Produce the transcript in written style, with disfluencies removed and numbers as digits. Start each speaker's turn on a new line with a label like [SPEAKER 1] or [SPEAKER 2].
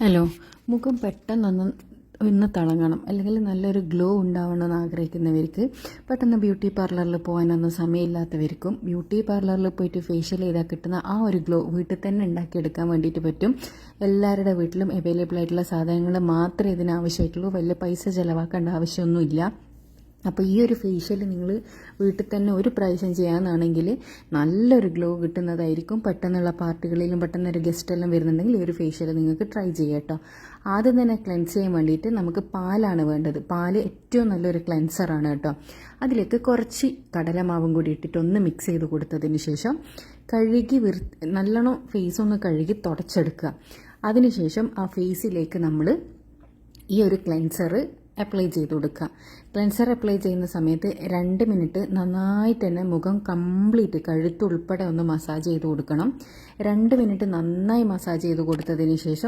[SPEAKER 1] Hello, മുഖം പെട്ടെന്ന് തിളങ്ങണം അല്ലെങ്കിൽ നല്ലൊരു ഗ്ലോ ഉണ്ടാവണമെന്ന് ആഗ്രഹിക്കുന്നവർക്ക്, പെട്ടെന്ന് ബ്യൂട്ടി പാർലറിൽ പോകാനൊന്നും സമയമില്ലാത്തവർക്കും ബ്യൂട്ടി പാർലറിൽ പോയിട്ട് ഫേഷ്യൽ ചെയ്താൽ കിട്ടുന്ന ആ ഒരു ഗ്ലോ വീട്ടിൽ തന്നെ ഉണ്ടാക്കിയെടുക്കാൻ വേണ്ടിയിട്ട് പറ്റും. എല്ലാവരുടെ വീട്ടിലും അവൈലബിൾ ആയിട്ടുള്ള സാധനങ്ങൾ മാത്രമേ ഇതിന് ആവശ്യമായിട്ടുള്ളൂ. വലിയ പൈസ ചിലവാക്കേണ്ട ആവശ്യമൊന്നുമില്ല. അപ്പോൾ ഈ ഒരു ഫേഷ്യൽ നിങ്ങൾ വീട്ടിൽ തന്നെ ഒരു പ്രാവശ്യം ചെയ്യാനാണെങ്കിൽ നല്ലൊരു ഗ്ലോ കിട്ടുന്നതായിരിക്കും. പെട്ടെന്നുള്ള പാർട്ടികളിലും പെട്ടെന്നൊരു ഗസ്റ്റെല്ലാം വരുന്നുണ്ടെങ്കിൽ ഈ ഒരു ഫേഷ്യൽ നിങ്ങൾക്ക് ട്രൈ ചെയ്യാം കേട്ടോ. ആദ്യം തന്നെ ക്ലെൻസ് ചെയ്യാൻ വേണ്ടിയിട്ട് നമുക്ക് പാലാണ് വേണ്ടത്. പാല് ഏറ്റവും നല്ലൊരു ക്ലെൻസറാണ് കേട്ടോ. അതിലേക്ക് കുറച്ച് കടലമാവും കൂടി ഇട്ടിട്ട് ഒന്ന് മിക്സ് ചെയ്ത് കൊടുത്തതിന് ശേഷം കഴുകി നല്ലോണം ഫേസ് ഒന്ന് കഴുകി തുടച്ചെടുക്കുക. അതിനുശേഷം ആ ഫേസിലേക്ക് നമ്മൾ ഈ ഒരു ക്ലെൻസർ അപ്ലൈ ചെയ്ത് കൊടുക്കുക. ക്ലെൻസർ അപ്ലൈ ചെയ്യുന്ന സമയത്ത് 2 മിനിറ്റ് നന്നായിട്ട് തന്നെ മുഖം കംപ്ലീറ്റ് കഴുത്തുൾപ്പെടെ ഒന്ന് മസാജ് ചെയ്ത് കൊടുക്കണം. 2 മിനിറ്റ് നന്നായി മസാജ് ചെയ്ത് കൊടുത്തതിന് ശേഷം